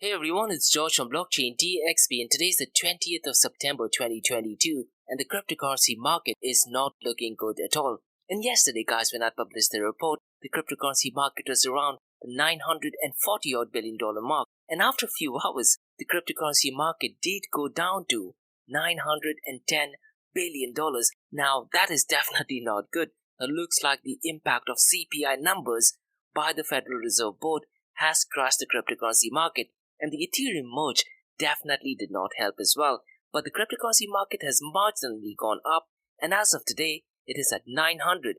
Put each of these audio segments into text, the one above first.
Hey everyone, it's George from Blockchain DXB and today is the 20th of September 2022 and the cryptocurrency market is not looking good at all. And yesterday guys, when I published the report, the cryptocurrency market was around the $940 odd billion mark, and after a few hours, the cryptocurrency market did go down to $910 billion. Now that is definitely not good. It looks like the impact of CPI numbers by the Federal Reserve Board has crushed the cryptocurrency market. And the Ethereum merge definitely did not help as well. But the cryptocurrency market has marginally gone up, and as of today, it is at $942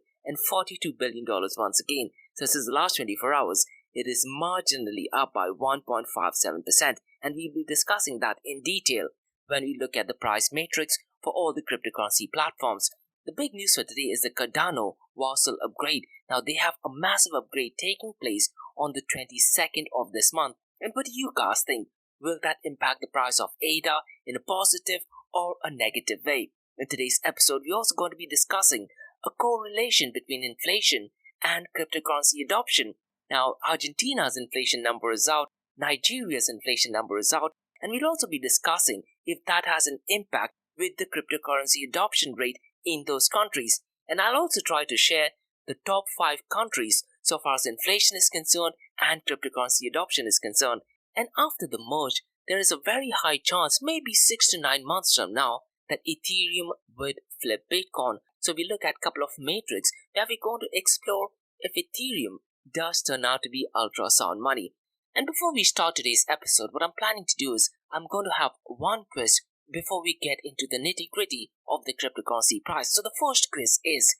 billion once again. So since the last 24 hours, it is marginally up by 1.57%. And we'll be discussing that in detail when we look at the price matrix for all the cryptocurrency platforms. The big news for today is the Cardano Vasil upgrade. Now they have a massive upgrade taking place on the 22nd of this month. And what do you guys think? Will that impact the price of ADA in a positive or a negative way? In today's episode, we're also going to be discussing a correlation between inflation and cryptocurrency adoption. Now, Argentina's inflation number is out, Nigeria's inflation number is out, and we'll also be discussing if that has an impact with the cryptocurrency adoption rate in those countries. And I'll also try to share the top 5 countries so far as inflation is concerned and cryptocurrency adoption is concerned. And after the merge, there is a very high chance, maybe 6 to 9 months from now, that Ethereum would flip Bitcoin. So we look at a couple of metrics where we're going to explore if Ethereum does turn out to be ultrasound money. And before we start today's episode, what I'm planning to do is I'm going to have one quiz before we get into the nitty-gritty of the cryptocurrency price. So the first quiz is,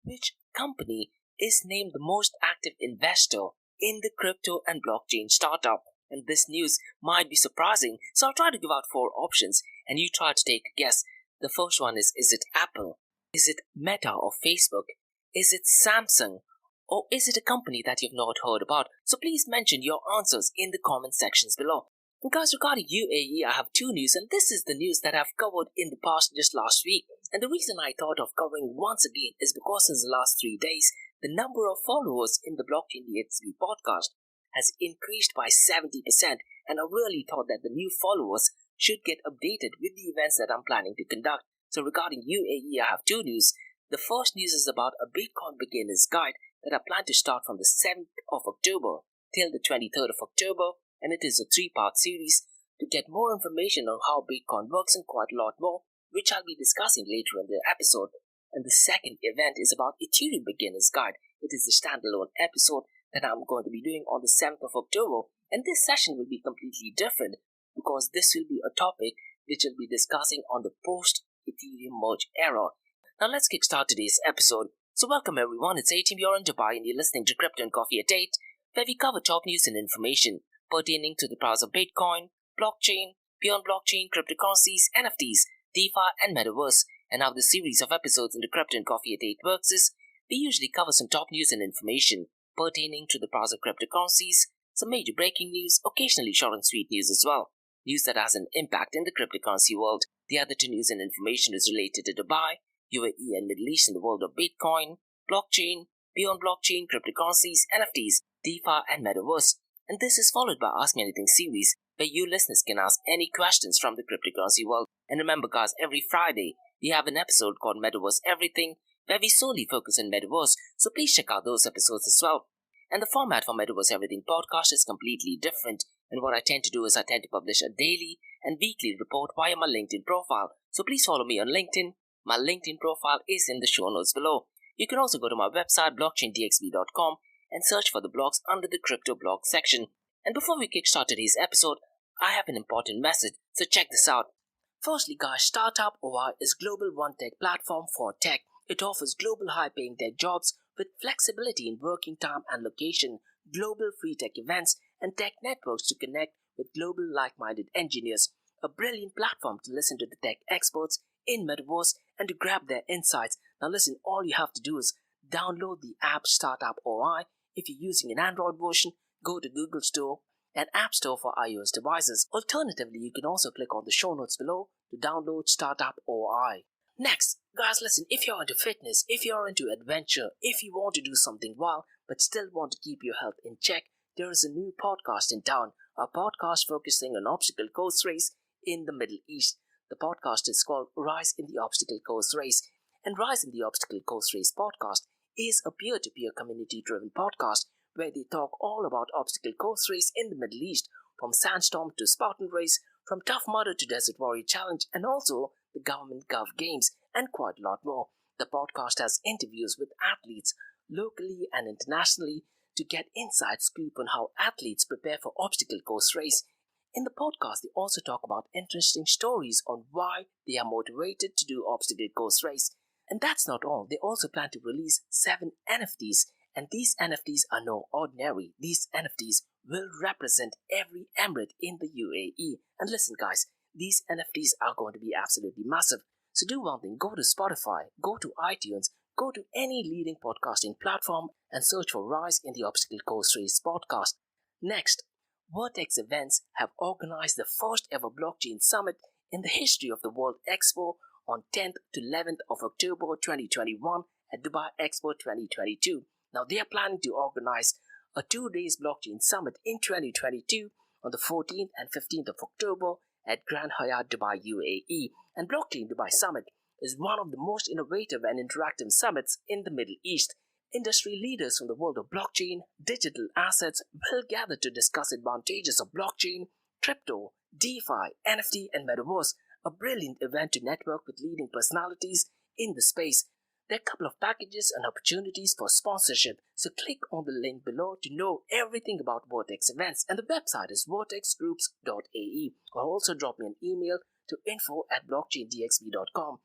which company is named the most active investor in the crypto and blockchain startup? And this news might be surprising, so I'll try to give out 4 options and you try to take a guess. The first one is it Apple? Is it Meta or Facebook? Is it Samsung? Or is it a company that you've not heard about? So please mention your answers in the comment sections below. And guys, regarding UAE, I have 2 news, and this is the news that I've covered in the past just last week. And the reason I thought of covering once again is because in the last 3 days, the number of followers in the Blockchain DXB podcast has increased by 70%, and I really thought that the new followers should get updated with the events that I'm planning to conduct. So regarding UAE, I have 2 news. The first news is about a Bitcoin beginner's guide that I plan to start from the 7th of October till the 23rd of October, and it is a 3-part series to get more information on how Bitcoin works and quite a lot more, which I'll be discussing later in the episode. And the second event is about Ethereum Beginner's Guide. It is a standalone episode that I'm going to be doing on the 7th of October. And this session will be completely different because this will be a topic which I'll be discussing on the post-Ethereum merge era. Now let's kickstart today's episode. So welcome everyone, it's A-Team, you're in Dubai and you're listening to Crypto and Coffee at 8, where we cover top news and information pertaining to the price of Bitcoin, blockchain, beyond blockchain, cryptocurrencies, NFTs, DeFi and Metaverse. And how the series of episodes in the Crypto and Coffee at 8 works is, we usually cover some top news and information pertaining to the price of cryptocurrencies, some major breaking news, occasionally short and sweet news as well, news that has an impact in the cryptocurrency world. The other 2 news and information is related to Dubai, UAE and Middle East in the world of Bitcoin, blockchain, beyond blockchain, cryptocurrencies, NFTs, DeFi and Metaverse. And this is followed by Ask Me Anything series, where you listeners can ask any questions from the cryptocurrency world. And remember guys, every Friday, we have an episode called Metaverse Everything, where we solely focus on Metaverse, so please check out those episodes as well. And the format for Metaverse Everything podcast is completely different, and what I tend to do is I tend to publish a daily and weekly report via my LinkedIn profile, so please follow me on LinkedIn. My LinkedIn profile is in the show notes below. You can also go to my website blockchaindxb.com and search for the blogs under the crypto blog section. And before we kickstart today's episode, I have an important message, so check this out. Firstly guys, Startup OI is global one-tech platform for tech. It offers global high-paying tech jobs with flexibility in working time and location, global free tech events, and tech networks to connect with global like-minded engineers. A brilliant platform to listen to the tech experts in Metaverse and to grab their insights. Now listen, all you have to do is download the app Startup OI. If you're using an Android version, go to Google Store and App Store for iOS devices. Alternatively, you can also click on the show notes below to download Startup OI. Next, guys, listen, if you're into fitness, if you're into adventure, if you want to do something wild but still want to keep your health in check, there is a new podcast in town. a podcast focusing on obstacle course race in the Middle East. The podcast is called Rise in the Obstacle Course Race, and Rise in the Obstacle Course Race podcast is a peer-to-peer community-driven podcast where they talk all about obstacle course race in the Middle East, from Sandstorm to Spartan Race, from Tough Mudder to Desert Warrior Challenge, and also the Government Gov Games, and quite a lot more. The podcast has interviews with athletes locally and internationally to get inside scoop on how athletes prepare for obstacle course race. In the podcast, they also talk about interesting stories on why they are motivated to do obstacle course race. And that's not all. They also plan to release 7 NFTs, and these NFTs are no ordinary. These NFTs will represent every emirate in the UAE. And listen guys, these NFTs are going to be absolutely massive. So do one thing, go to Spotify, go to iTunes, go to any leading podcasting platform and search for Rise in the Obstacle Course Race podcast. Next, Vertex Events have organized the first ever blockchain summit in the history of the World Expo on 10th to 11th of October 2021 at Dubai Expo 2022. Now they are planning to organize a 2-day blockchain summit in 2022 on the 14th and 15th of October at Grand Hyatt Dubai UAE. And Blockchain Dubai Summit is one of the most innovative and interactive summits in the Middle East. Industry leaders from the world of blockchain, digital assets will gather to discuss advantages of blockchain, crypto, DeFi, NFT and Metaverse, a brilliant event to network with leading personalities in the space. There are a couple of packages and opportunities for sponsorship, so click on the link below to know everything about Vertex Events, and the website is vertexgroups.ae, or also drop me an email to info@blockchaindxb.com.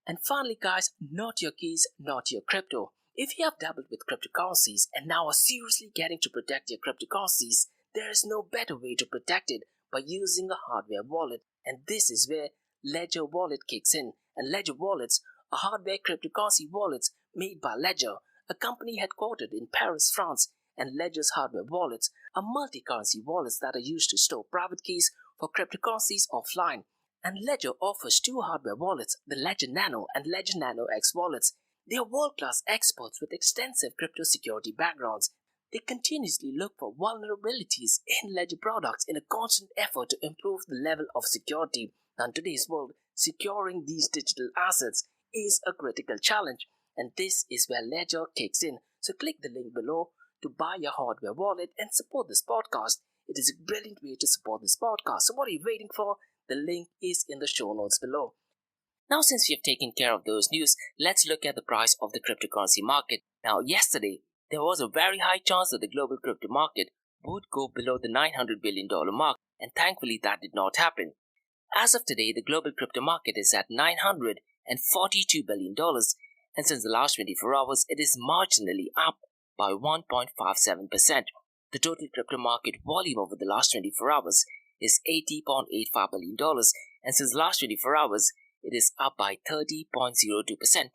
And finally guys, not your keys, not your crypto. If you have dabbled with cryptocurrencies and now are seriously getting to protect your cryptocurrencies, there is no better way to protect it by using a hardware wallet, and this is where Ledger Wallet kicks in. And Ledger Wallets are hardware cryptocurrency wallets made by Ledger, a company headquartered in Paris, France. And Ledger's hardware wallets are multi-currency wallets that are used to store private keys for cryptocurrencies offline. And Ledger offers 2 hardware wallets, the Ledger Nano and Ledger Nano X wallets. They are world-class experts with extensive crypto security backgrounds. They continuously look for vulnerabilities in Ledger products in a constant effort to improve the level of security. Now, in today's world, securing these digital assets is a critical challenge, and this is where Ledger kicks in. So click the link below to buy your hardware wallet and support this podcast. It is a brilliant way to support this podcast. So what are you waiting for? The link is in the show notes below. Now, since we have taken care of those news, let's look at the price of the cryptocurrency market. Now, yesterday, there was a very high chance that the global crypto market would go below the $900 billion mark, and thankfully that did not happen. As of today, the global crypto market is at $942 billion, and since the last 24 hours, it is marginally up by 1.57%. The total crypto market volume over the last 24 hours is $80.85 billion, and since the last 24 hours, it is up by 30.02%.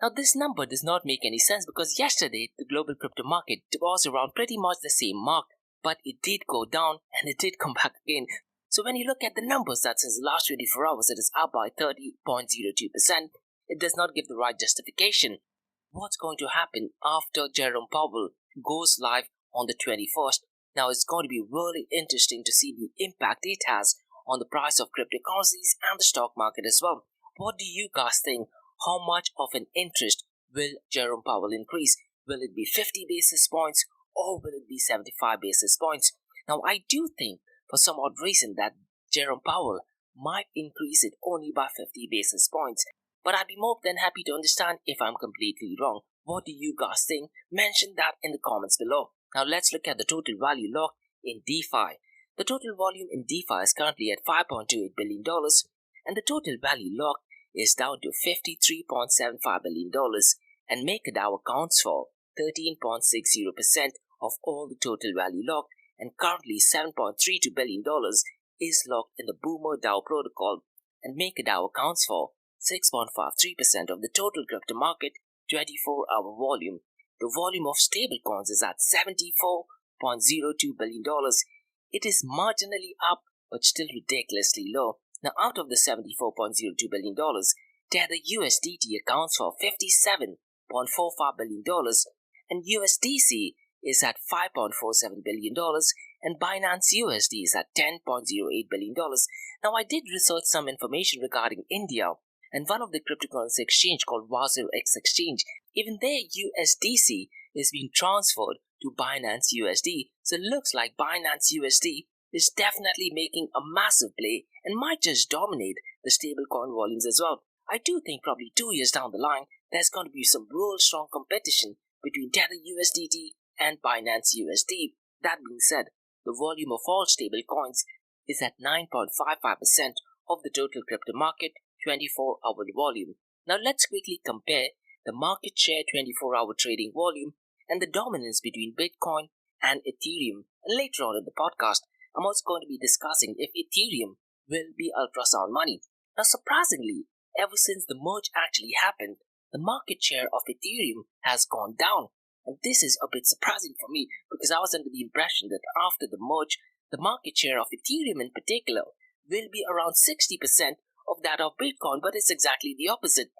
Now, this number does not make any sense because yesterday, the global crypto market was around pretty much the same mark, but it did go down and it did come back again. So when you look at the numbers that since the last 24 hours it is up by 30.02%, it does not give the right justification. What's going to happen after Jerome Powell goes live on the 21st? Now it's going to be really interesting to see the impact it has on the price of cryptocurrencies and the stock market as well. What do you guys think? How much of an interest will Jerome Powell increase? Will it be 50 basis points or will it be 75 basis points? Now I do think for some odd reason that Jerome Powell might increase it only by 50 basis points. But I'd be more than happy to understand if I'm completely wrong. What do you guys think? Mention that in the comments below. Now let's look at the total value locked in DeFi. The total volume in DeFi is currently at $5.28 billion, and the total value locked is down to $53.75 billion, and MakerDAO accounts for 13.60% of all the total value locked, and currently $7.32 billion is locked in the Boomer DAO protocol, and MakerDAO accounts for 6.53% of the total crypto market 24-hour volume. The volume of stablecoins is at $74.02 billion. It is marginally up, but still ridiculously low. Now, out of the $74.02 billion, Tether USDT accounts for $57.45 billion, and USDC is at $5.47 billion, and Binance USD is at $10.08 billion. Now, I did research some information regarding India, and one of the cryptocurrency exchange called Vasil X Exchange, even their USDC is being transferred to Binance USD. So it looks like Binance USD is definitely making a massive play and might just dominate the stablecoin volumes as well. I do think probably 2 years down the line, there's going to be some real strong competition between Tether USDT and Binance USD. That being said, the volume of all stablecoins is at 9.55% of the total crypto market 24-hour volume. Now let's quickly compare the market share 24-hour trading volume and the dominance between Bitcoin and Ethereum. And later on in the podcast, I'm also going to be discussing if Ethereum will be Ultrasound Money. Now surprisingly, ever since the merge actually happened, the market share of Ethereum has gone down. And this is a bit surprising for me because I was under the impression that after the merge, the market share of Ethereum in particular will be around 60% of that of Bitcoin, but it's exactly the opposite.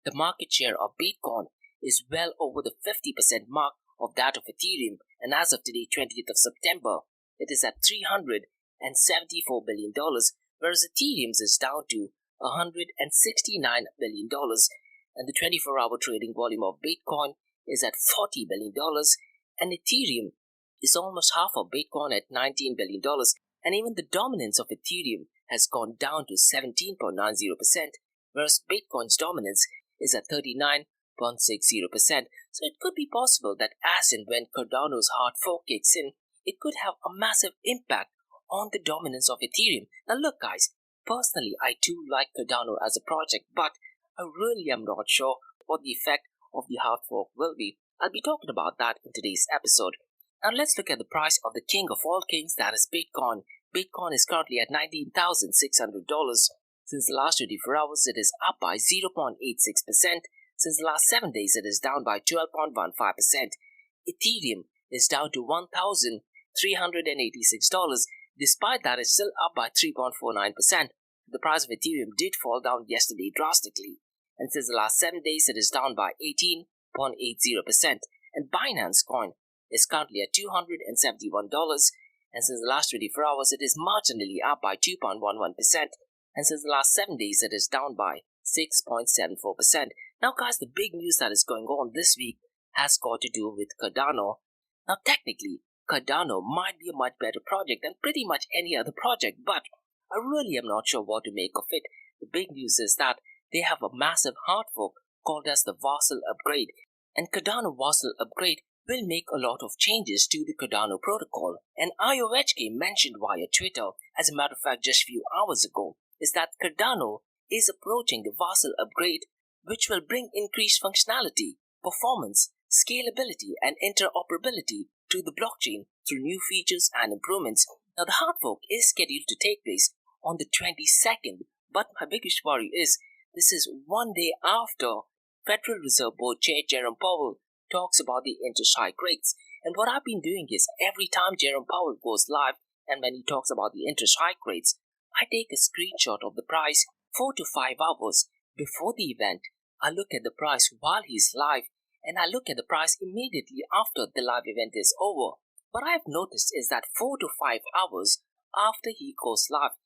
The market share of Bitcoin is well over the 50% mark of that of Ethereum, and as of today, 20th of September, it is at $374 billion, whereas Ethereum's is down to $169 billion, and the 24-hour trading volume of Bitcoin is at $40 billion, and Ethereum is almost half of Bitcoin at $19 billion, and even the dominance of Ethereum has gone down to 17.90%, whereas Bitcoin's dominance is at 39.60%. So it could be possible that as and when Cardano's hard fork kicks in, it could have a massive impact on the dominance of Ethereum. Now look guys, personally I do like Cardano as a project, but I really am not sure what the effect of the hard fork will be. I'll be talking about that in today's episode. Now let's look at the price of the king of all kings, that is Bitcoin. Bitcoin is currently at $19,600. Since the last 24 hours, it is up by 0.86%. Since the last 7 days, it is down by 12.15%. Ethereum is down to $1,386. Despite that, it's still up by 3.49%. The price of Ethereum did fall down yesterday drastically, and since the last 7 days, it is down by 18.80%. And Binance Coin is currently at $271, and since the last 24 hours, it is marginally up by 2.11%. And since the last 7 days, it is down by 6.74%. Now guys, the big news that is going on this week has got to do with Cardano. Now technically, Cardano might be a much better project than pretty much any other project, but I really am not sure what to make of it. The big news is that they have a massive hard fork called as the Vasil upgrade, and Cardano Vasil upgrade will make a lot of changes to the Cardano protocol. And IOHK mentioned via Twitter, as a matter of fact just a few hours ago, is that Cardano is approaching the Vasil upgrade, which will bring increased functionality, performance, scalability, and interoperability to the blockchain through new features and improvements. Now, the hard fork is scheduled to take place on the 22nd, but my biggest worry is this is 1 day after Federal Reserve Board Chair Jerome Powell talks about the interest hike rates. And what I've been doing is every time Jerome Powell goes live and when he talks about the interest hike rates, I take a screenshot of the price 4 to 5 hours before the event. I look at the price while he's live, and I look at the price immediately after the live event is over. What I've noticed is that 4 to 5 hours after he goes live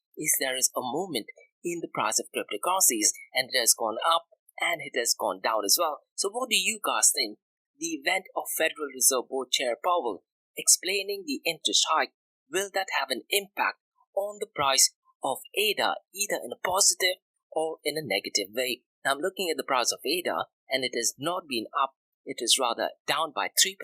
there is a movement in the price of cryptocurrencies, and it has gone up and it has gone down as well. So what do you guys think? The event of Federal Reserve Board Chair Powell explaining the interest hike, will that have an impact on the price of ADA, either in a positive or in a negative way? Now I'm looking at the price of ADA, and it has not been up, it is rather down by 3%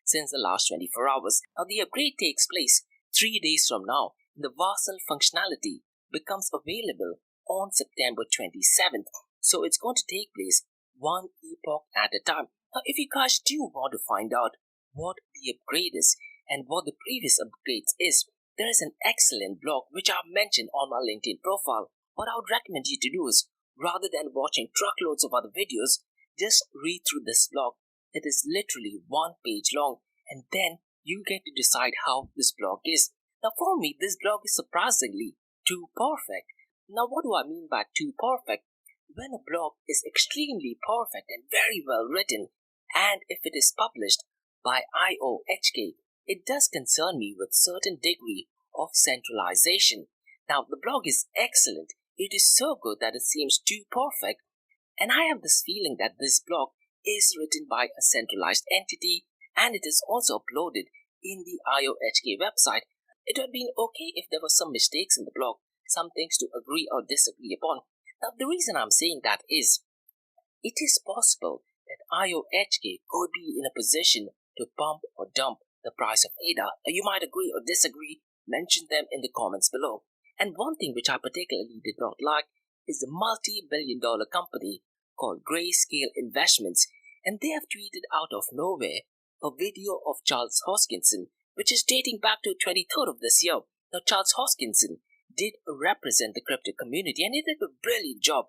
since the last 24 hours. Now the upgrade takes place 3 days from now. The Vasil functionality becomes available on September 27th. So it's going to take place one epoch at a time. Now if you guys do want to find out what the upgrade is and what the previous upgrades is, there is an excellent blog which I've mentioned on my LinkedIn profile. What I would recommend you to do is, rather than watching truckloads of other videos, just read through this blog. It is literally 1 page long, and then you get to decide how this blog is. Now for me, this blog is surprisingly too perfect. Now what do I mean by too perfect? When a blog is extremely perfect and very well written, and if it is published by IOHK, it does concern me with certain degree of centralization. Now, the blog is excellent. It is so good that it seems too perfect, and I have this feeling that this blog is written by a centralized entity, and it is also uploaded in the IOHK website. It would have been okay if there were some mistakes in the blog, some things to agree or disagree upon. Now, the reason I'm saying that is, it is possible that IOHK could be in a position to pump or dump the price of ADA. Now, you might agree or disagree, mention them in the comments below. And one thing which I particularly did not like is the multi-billion-dollar company called Grayscale Investments, and they have tweeted out of nowhere a video of Charles Hoskinson, which is dating back to 23rd of this year. Now, Charles Hoskinson did represent the crypto community, and he did a brilliant job.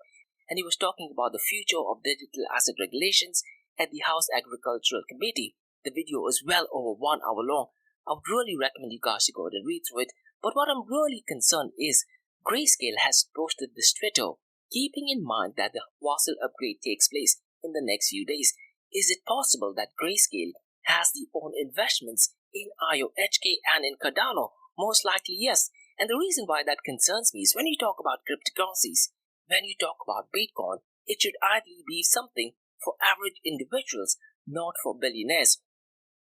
And he was talking about the future of digital asset regulations at the House Agricultural Committee. The video is well over 1 hour long. I would really recommend you guys to go and read through it. But what I'm really concerned is Grayscale has posted this Twitter, keeping in mind that the Vasil upgrade takes place in the next few days. Is it possible that Grayscale has their own investments in IOHK and in Cardano? Most likely, yes. And the reason why that concerns me is when you talk about cryptocurrencies, when you talk about Bitcoin, it should ideally be something for average individuals, not for billionaires.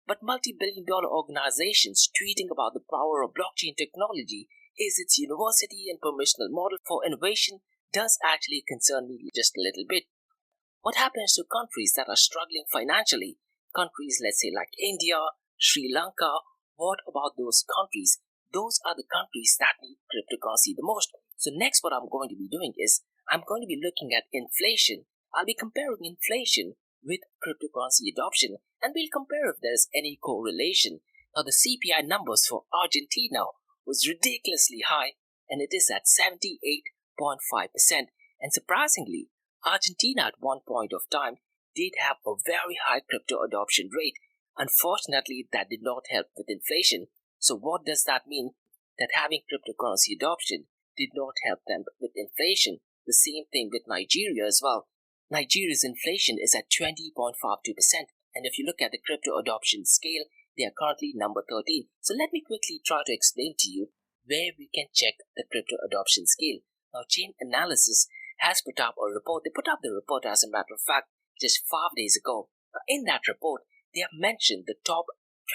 But multi-billion-dollar organizations tweeting about the power of blockchain technology is its universality and permissionless model for innovation does actually concern me just a little bit. What happens to countries that are struggling financially? Countries, let's say, like India, Sri Lanka. What about those countries? Those are the countries that need cryptocurrency the most. So next, what I'm going to be doing is I'm going to be looking at inflation. I'll be comparing inflation with cryptocurrency adoption, and we'll compare if there's any correlation. Now, the CPI numbers for Argentina was ridiculously high, and it is at 78.5%. And surprisingly, Argentina at one point of time did have a very high crypto adoption rate. Unfortunately, that did not help with inflation. So what does that mean? That having cryptocurrency adoption did not help them with inflation. The same thing with Nigeria as well. Nigeria's inflation is at 20.52%. And if you look at the crypto adoption scale, they are currently number 13. So let me quickly try to explain to you where we can check the crypto adoption scale. Now, Chain Analysis has put up a report. They put up the report, as a matter of fact, just 5 days ago. Now, in that report, they have mentioned the top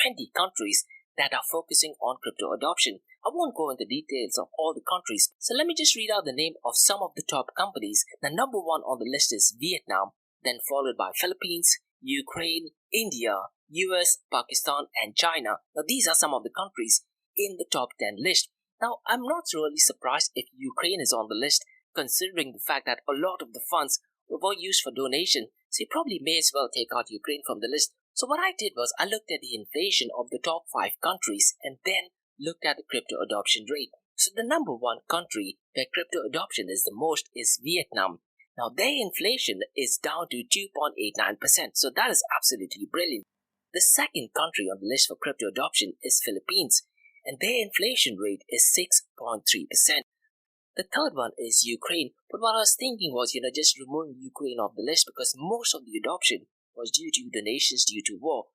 20 countries that are focusing on crypto adoption. I won't go into details of all the countries, so let me just read out the name of some of the top companies. The number one on the list is Vietnam, then followed by Philippines, Ukraine, India, US, Pakistan, and China. Now, these are some of the countries in the top 10 list. Now, I'm not really surprised if Ukraine is on the list, considering the fact that a lot of the funds were used for donation, so you probably may as well take out Ukraine from the list. So what I did was I looked at the inflation of the top 5 countries and then looked at the crypto adoption rate. So the number one country where crypto adoption is the most is Vietnam. Now, their inflation is down to 2.89%, so that is absolutely brilliant. The second country on the list for crypto adoption is Philippines, and their inflation rate is 6.3%. The third one is Ukraine, but what I was thinking was, just removing Ukraine off the list because most of the adoption was due to donations due to war.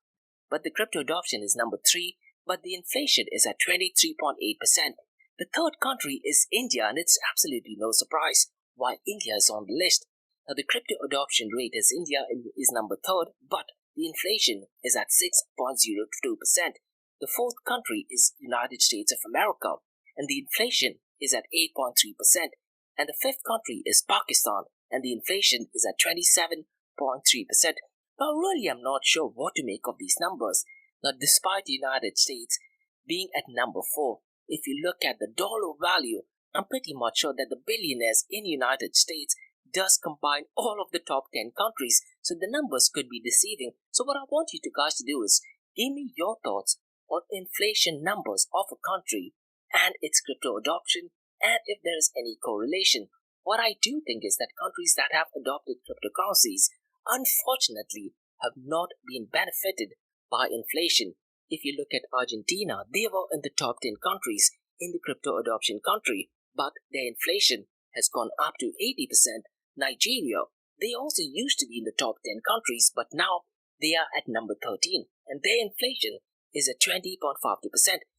But the crypto adoption is number 3, but the inflation is at 23.8%. The third country is India, and it's absolutely no surprise why India is on the list. Now, the crypto adoption rate is India is number 3rd, but the inflation is at 6.02%. The fourth country is United States of America, and the inflation is at 8.3%. And the fifth country is Pakistan, and the inflation is at 27.3%. Now, really, I'm not sure what to make of these numbers. Now, despite the United States being at number 4, if you look at the dollar value, I'm pretty much sure that the billionaires in the United States does combine all of the top 10 countries, so the numbers could be deceiving. So what I want you guys to do is give me your thoughts on inflation numbers of a country and its crypto adoption, and if there is any correlation. What I do think is that countries that have adopted cryptocurrencies, unfortunately, have not been benefited by inflation. If you look at Argentina, they were in the top 10 countries in the crypto adoption country, but their inflation has gone up to 80%. Nigeria, they also used to be in the top 10 countries, but now they are at number 13, and their inflation is at 20.52%.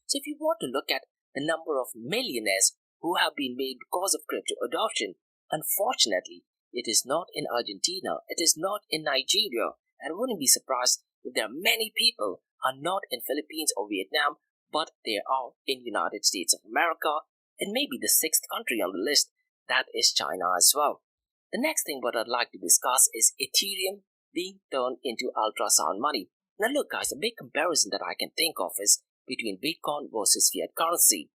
So if you want to look at the number of millionaires who have been made because of crypto adoption, unfortunately, it is not in Argentina, it is not in Nigeria. And I wouldn't be surprised if there are many people are not in Philippines or Vietnam, but they are in United States of America, and maybe the sixth country on the list, that is China as well. The next thing what I'd like to discuss is Ethereum being turned into ultrasound money. Now look guys, a big comparison that I can think of is between Bitcoin versus fiat currency.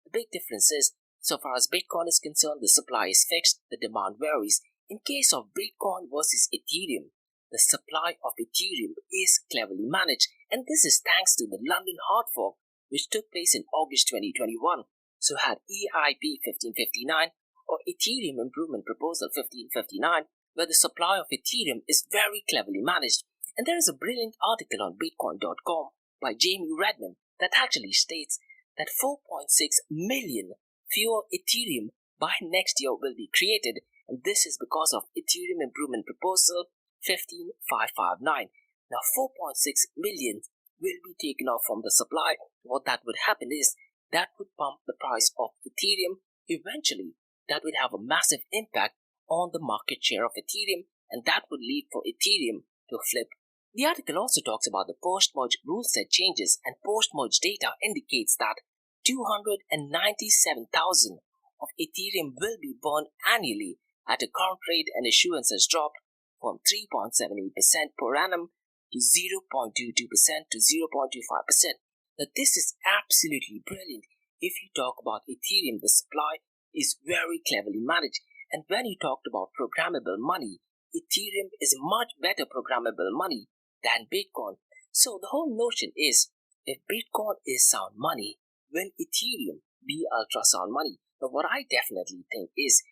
The big difference is, so far as Bitcoin is concerned, the supply is fixed, the demand varies. In case of Bitcoin versus Ethereum, the supply of Ethereum is cleverly managed, and this is thanks to the London hard fork which took place in August 2021. So had EIP 1559 or Ethereum Improvement Proposal 1559, where the supply of Ethereum is very cleverly managed. And there is a brilliant article on bitcoin.com by Jamie Redman that actually states that 4.6 million fewer Ethereum by next year will be created, and this is because of Ethereum Improvement Proposal 15559. Now 4.6 million will be taken off from the supply. What that would happen is that would pump the price of Ethereum. Eventually, that would have a massive impact on the market share of Ethereum, and that would lead for Ethereum to flip. The article also talks about the post-merge rule set changes, and post-merge data indicates that 297,000 of Ethereum will be burned annually at a current rate, and issuance has dropped from 3.78% per annum to 0.22% to 0.25%. Now this is absolutely brilliant. If you talk about Ethereum, the supply is very cleverly managed. And when you talked about programmable money, Ethereum is much better programmable money than Bitcoin. So the whole notion is, if Bitcoin is sound money, will Ethereum be ultrasound money? But what I definitely think is,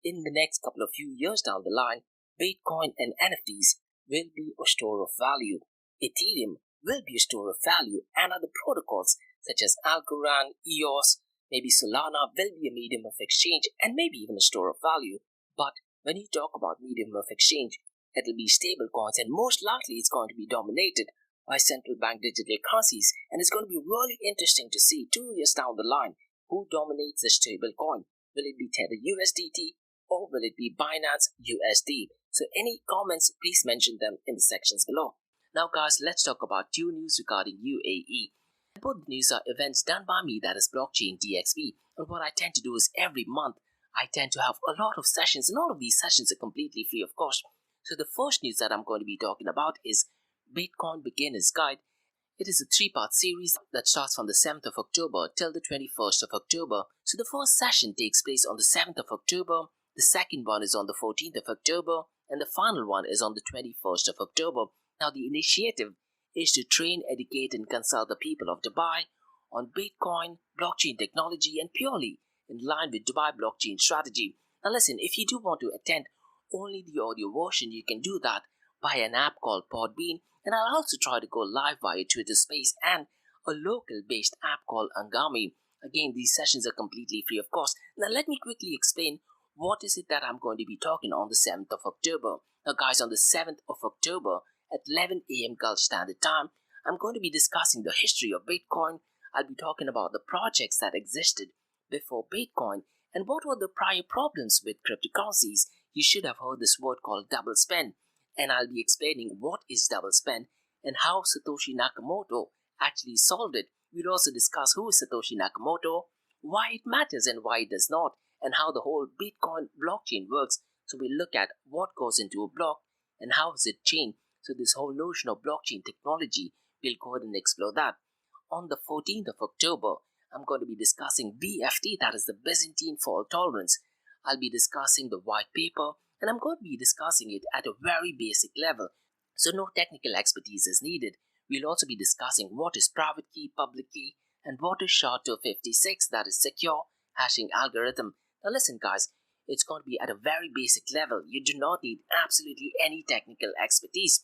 in the next couple of few years down the line, Bitcoin and NFTs will be a store of value. Ethereum will be a store of value, and other protocols such as Algorand, EOS, maybe Solana will be a medium of exchange and maybe even a store of value. But when you talk about medium of exchange, it'll be stable coins, and most likely it's going to be dominated by central bank digital currencies, and it's going to be really interesting to see 2 years down the line who dominates the stable coin. Will it be Tether USDT or will it be Binance USD? So any comments, please mention them in the sections below. Now guys, let's talk about two news regarding UAE. Both news are events done by me, that is Blockchain DXB, and what I tend to do is every month I tend to have a lot of sessions, and all of these sessions are completely free of cost. So the first news that I'm going to be talking about is Bitcoin Beginner's Guide. It is a 3-part series that starts from the 7th of October till the 21st of October. So the first session takes place on the 7th of October, the second one is on the 14th of October, and the final one is on the 21st of October. Now the initiative is to train, educate and consult the people of Dubai on Bitcoin, blockchain technology and purely in line with Dubai blockchain strategy. Now listen, if you do want to attend only the audio version, you can do that by an app called Podbean, and I'll also try to go live via Twitter Space and a local based app called Angami. Again, these sessions are completely free of cost. Now let me quickly explain what is it that I'm going to be talking on the 7th of October. Now guys, on the 7th of October at 11 a.m. Gulf Standard Time, I'm going to be discussing the history of Bitcoin. I'll be talking about the projects that existed before Bitcoin and what were the prior problems with cryptocurrencies. You should have heard this word called double spend, and I'll be explaining what is double spend and how Satoshi Nakamoto actually solved it. We'll also discuss who is Satoshi Nakamoto, why it matters and why it does not, and how the whole Bitcoin blockchain works. So we'll look at what goes into a block and how is it chained. So this whole notion of blockchain technology, we'll go ahead and explore that. On the 14th of October, I'm going to be discussing BFT, that is the Byzantine fault tolerance. I'll be discussing the white paper, and I'm going to be discussing it at a very basic level, so no technical expertise is needed. We'll also be discussing what is private key, public key, and what is SHA-256, that is secure hashing algorithm. Now listen guys, it's going to be at a very basic level. You do not need absolutely any technical expertise.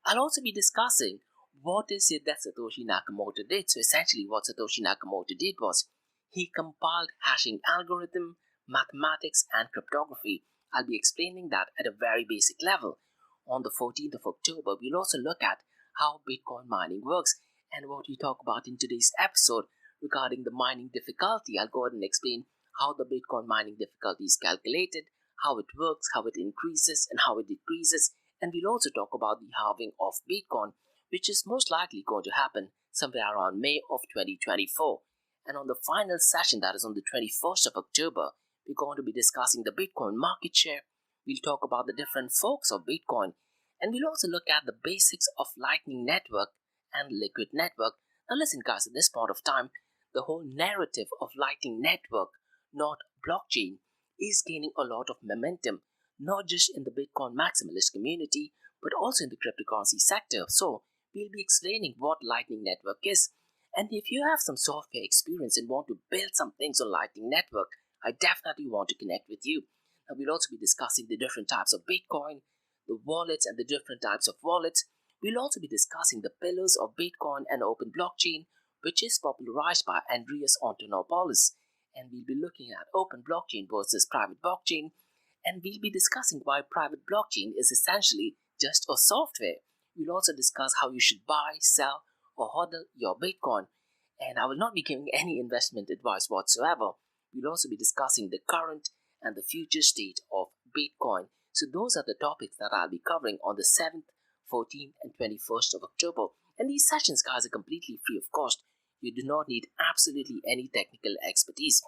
I'll also be discussing what is it that Satoshi Nakamoto did. So essentially what Satoshi Nakamoto did was he compiled hashing algorithm, mathematics and cryptography. I'll be explaining that at a very basic level. On the 14th of October, we'll also look at how Bitcoin mining works. and what we talk about in today's episode regarding the mining difficulty. I'll go ahead and explain how the Bitcoin mining difficulty is calculated, how it works, how it increases, and how it decreases. And we'll also talk about the halving of Bitcoin, which is most likely going to happen somewhere around May of 2024. And on the final session, that is on the 21st of October, we're going to be discussing the Bitcoin market share. We'll talk about the different forks of Bitcoin, and we'll also look at the basics of Lightning Network and Liquid Network. Now listen guys, at this point of time, the whole narrative of Lightning Network, not blockchain, is gaining a lot of momentum, not just in the Bitcoin maximalist community, but also in the cryptocurrency sector. So we'll be explaining what Lightning Network is. And if you have some software experience and want to build some things on Lightning Network, I definitely want to connect with you. Now we'll also be discussing the different types of Bitcoin, the wallets and the different types of wallets. We'll also be discussing the pillars of Bitcoin and open blockchain, which is popularized by Andreas Antonopoulos. And we'll be looking at open blockchain versus private blockchain. And we'll be discussing why private blockchain is essentially just a software. We'll also discuss how you should buy, sell, or hodl your Bitcoin. And I will not be giving any investment advice whatsoever. We'll also be discussing the current and the future state of Bitcoin. So those are the topics that I'll be covering on the 7th, 14th, and 21st of October. And these sessions, guys, are completely free of cost. You do not need absolutely any technical expertise.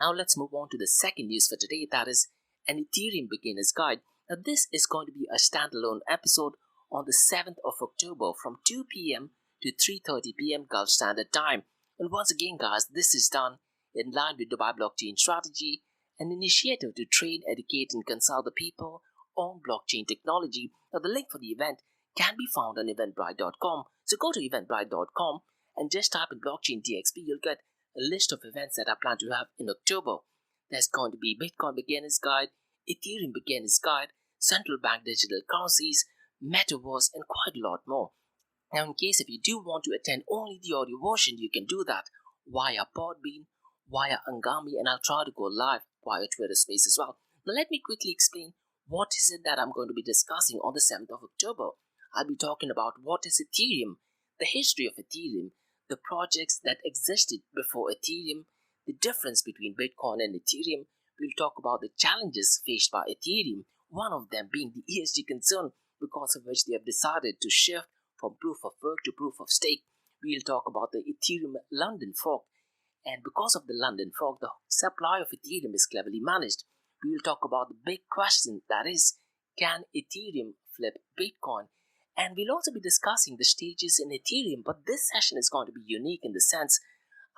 Now let's move on to the second news for today, that is an Ethereum beginner's guide. Now this is going to be a standalone episode on the 7th of October from 2 p.m. to 3:30 p.m. Gulf Standard Time. And once again, guys, this is done in line with Dubai Blockchain Strategy, an initiative to train, educate, and consult the people on blockchain technology. Now, the link for the event can be found on eventbrite.com. So go to eventbrite.com and just type in blockchain DXB. You'll get a list of events that I plan to have in October. There's going to be Bitcoin Beginner's Guide, Ethereum Beginner's Guide, central bank digital currencies, metaverse, and quite a lot more. Now, in case if you do want to attend only the audio version, you can do that via Podbean, via Angami, and I'll try to go live via Twitter Space as well. Now, let me quickly explain what is it that I'm going to be discussing on the 7th of October. I'll be talking about what is Ethereum, the history of Ethereum, the projects that existed before Ethereum, the difference between Bitcoin and Ethereum. We'll talk about the challenges faced by Ethereum, one of them being the ESG concern, because of which they have decided to shift from proof of work to proof of stake. We'll talk about the Ethereum London fork, and because of the London fork, the supply of Ethereum is cleverly managed. We will talk about the big question, that is, can Ethereum flip Bitcoin? And we'll also be discussing the stages in Ethereum, but this session is going to be unique in the sense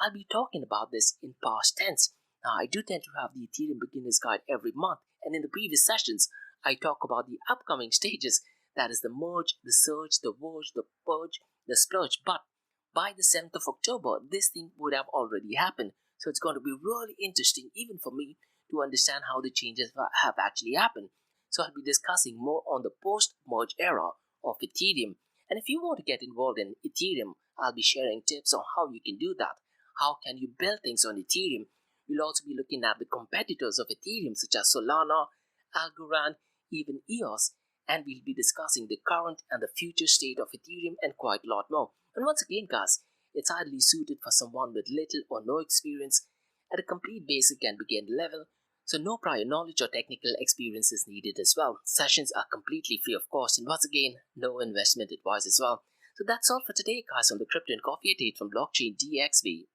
I'll be talking about this in past tense. Now, I do tend to have the Ethereum Beginner's Guide every month, and in the previous sessions, I talk about the upcoming stages, that is the merge, the surge, the verge, the purge, the splurge. But by the 7th of October, this thing would have already happened. So it's going to be really interesting, even for me, to understand how the changes have actually happened. So I'll be discussing more on the post-merge era of Ethereum. And if you want to get involved in Ethereum, I'll be sharing tips on how you can do that. How can you build things on Ethereum? We'll also be looking at the competitors of Ethereum such as Solana, Algorand, even EOS. And we'll be discussing the current and the future state of Ethereum and quite a lot more. And once again, guys, it's ideally suited for someone with little or no experience at a complete basic and beginner level, so no prior knowledge or technical experience is needed as well. Sessions are completely free of cost, and once again, no investment advice as well. So that's all for today, guys, on the Crypto and Coffee Update from Blockchain DXB.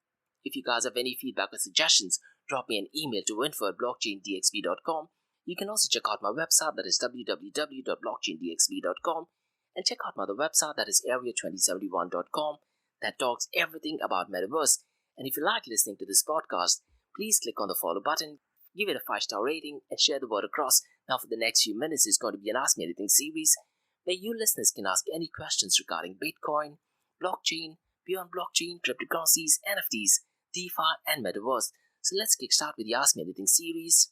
If you guys have any feedback or suggestions, drop me an email to info@blockchaindxb.com. You can also check out my website, that is www.blockchaindxb.com, and check out my other website, that is area2071.com, that talks everything about Metaverse. And if you like listening to this podcast, please click on the follow button, give it a 5-star rating, and share the word across. Now for the next few minutes is going to be an Ask Me Anything series, where you listeners can ask any questions regarding Bitcoin, blockchain, beyond blockchain, cryptocurrencies, NFTs, DeFi, and Metaverse. So let's kickstart with the Ask Me Anything series.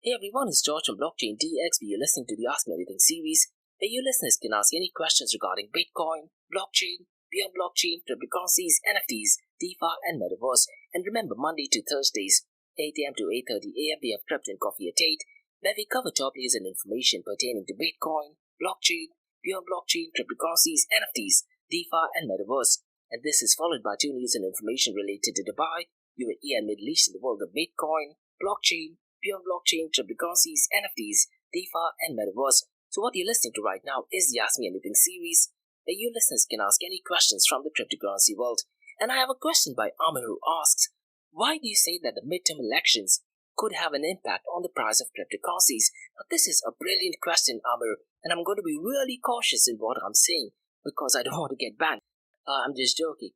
Hey everyone, it's George from Blockchain DXB. You're listening to the Ask Me Anything series, where you listeners can ask any questions regarding Bitcoin, blockchain, beyond blockchain, cryptocurrencies, NFTs, DeFi, and Metaverse. And remember, Monday to Thursdays, 8 a.m. to 8:30 a.m. we have Crypto and Coffee at 8, where we cover top news and information pertaining to Bitcoin, blockchain, beyond blockchain, cryptocurrencies, NFTs, DeFi, and Metaverse. And this is followed by 2 news and information related to Dubai, UAE, and Middle East in the world of Bitcoin, blockchain, beyond blockchain, cryptocurrencies, NFTs, DeFi, and Metaverse. So what you're listening to right now is the Ask Me Anything series, where you listeners can ask any questions from the cryptocurrency world. And I have a question by Amir who asks, why do you say that the midterm elections could have an impact on the price of cryptocurrencies? Now, this is a brilliant question, Amir, and I'm going to be really cautious in what I'm saying because I don't want to get banned. I'm just joking.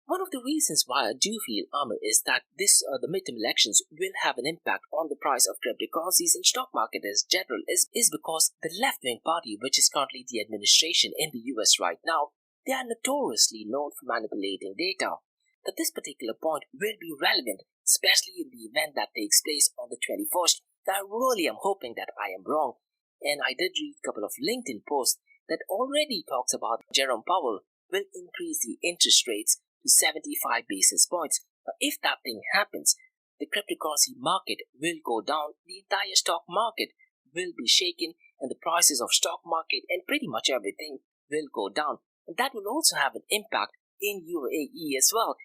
One of the reasons why I do feel, Amir, is that the midterm elections will have an impact on the price of cryptocurrencies and stock market as general is because the left-wing party, which is currently the administration in the US right now, they are notoriously known for manipulating data. That this particular point will be relevant, especially in the event that takes place on the 21st. I really am hoping that I am wrong. And I did read a couple of LinkedIn posts that already talks about Jerome Powell will increase the interest rates to 75 basis points. Now, if that thing happens, the cryptocurrency market will go down, the entire stock market will be shaken, and the prices of stock market and pretty much everything will go down. And that will also have an impact in UAE as well.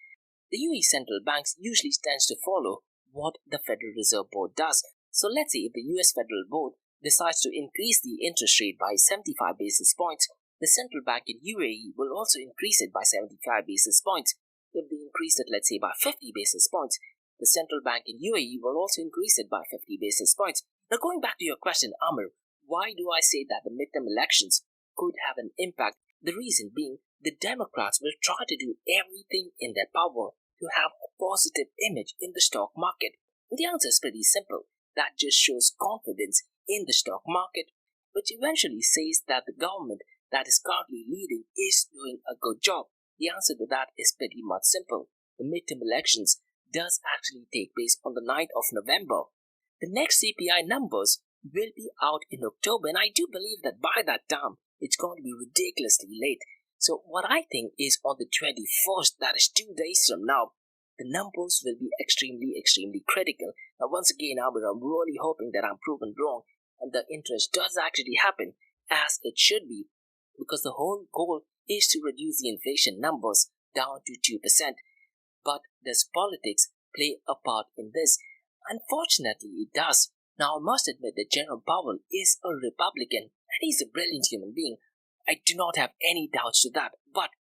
The UAE central banks usually tends to follow what the Federal Reserve Board does. So let's say if the US Federal Board decides to increase the interest rate by 75 basis points, the central bank in UAE will also increase it by 75 basis points. If they increase it, let's say, by 50 basis points, the central bank in UAE will also increase it by 50 basis points. Now, going back to your question, Amir, why do I say that the midterm elections could have an impact? The reason being, the Democrats will try to do everything in their power to have a positive image in the stock market. And the answer is pretty simple. That just shows confidence in the stock market, which eventually says that the government that is currently leading is doing a good job. The answer to that is pretty much simple. The midterm elections does actually take place on the 9th of November. The next CPI numbers will be out in October, and I do believe that by that time, it's going to be ridiculously late. So what I think is on the 21st, that is 2 days from now, the numbers will be extremely critical. Now, once again, I'm really hoping that I'm proven wrong and the interest does actually happen as it should be, because the whole goal is to reduce the inflation numbers down to 2%. But does politics play a part in this? Unfortunately, it does. Now, I must admit that Jerome Powell is a Republican and he's a brilliant human being. I do not have any doubts to that. But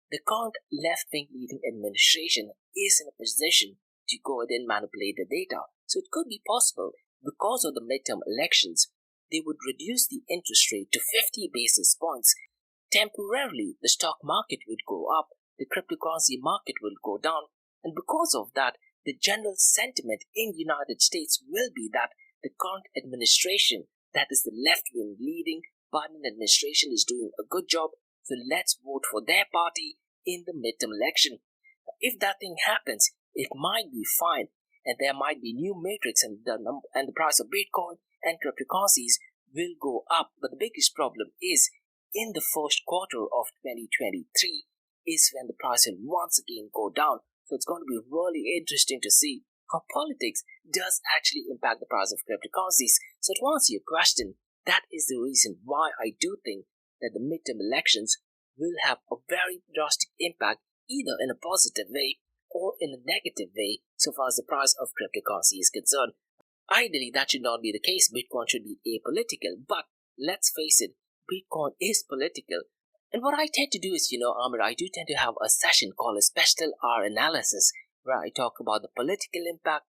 the current left-wing leading administration is in a position to go ahead and manipulate the data. So it could be possible, because of the midterm elections, they would reduce the interest rate to 50 basis points. Temporarily, the stock market would go up, the cryptocurrency market will go down, and because of that, the general sentiment in the United States will be that the current administration, that is the left-wing leading Biden administration, is doing a good job, so let's vote for their party in the midterm election. If that thing happens, it might be fine, and there might be new matrix, and the price of Bitcoin and cryptocurrencies will go up. But the biggest problem is in the first quarter of 2023 is when the price will once again go down. So it's going to be really interesting to see how politics does actually impact the price of cryptocurrencies. So to answer your question, that is the reason why I do think that the midterm elections will have a very drastic impact, either in a positive way or in a negative way, so far as the price of cryptocurrency is concerned. Ideally, that should not be the case. Bitcoin should be apolitical, but let's face it, Bitcoin is political. And what I tend to do is, Amir, I do tend to have a session called a special R analysis, where I talk about the political impact,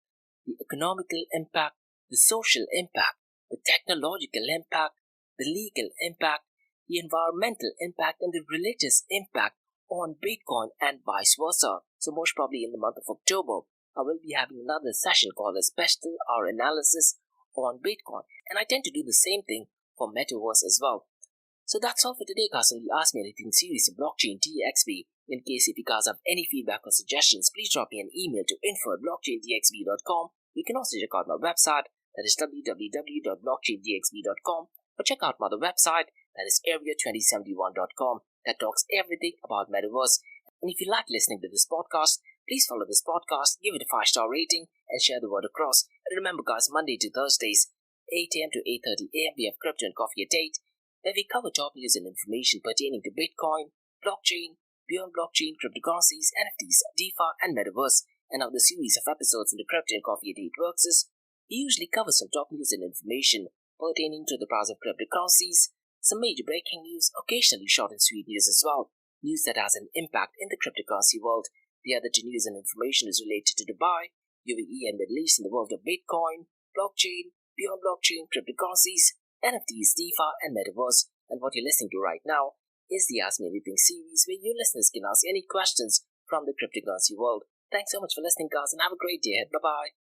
the economical impact, the social impact, the technological impact, the legal impact, the environmental impact, and the religious impact on Bitcoin and vice versa. So most probably in the month of October, I will be having another session called a special R analysis on Bitcoin. And I tend to do the same thing for Metaverse as well. So that's all for today, guys, on the Ask Me Anything series of Blockchain DXB. In case if you guys have any feedback or suggestions, please drop me an email to info@blockchaindxb.com. You can also check out my website, that is www.blockchaindxb.com, or check out my other website, that is area2071.com. that talks everything about Metaverse. And if you like listening to this podcast, please follow this podcast, give it a 5-star rating, and share the word across. And remember guys, Monday to Thursdays, 8 a.m. to 8:30 a.m. we have Crypto and Coffee at 8, where we cover top news and information pertaining to Bitcoin, blockchain, beyond blockchain, cryptocurrencies, NFTs, DeFi, and Metaverse. And how the series of episodes in the Crypto and Coffee at 8 works is, we usually cover some top news and information pertaining to the price of cryptocurrencies, some major breaking news, occasionally short and sweet news as well, news that has an impact in the cryptocurrency world. The other two news and information is related to Dubai, UAE, and Middle East in the world of Bitcoin, blockchain, beyond blockchain, cryptocurrencies, NFTs, DeFi, and Metaverse. And what you're listening to right now is the Ask Me Anything series, where you listeners can ask any questions from the cryptocurrency world. Thanks so much for listening, guys, and have a great day ahead. Bye-bye.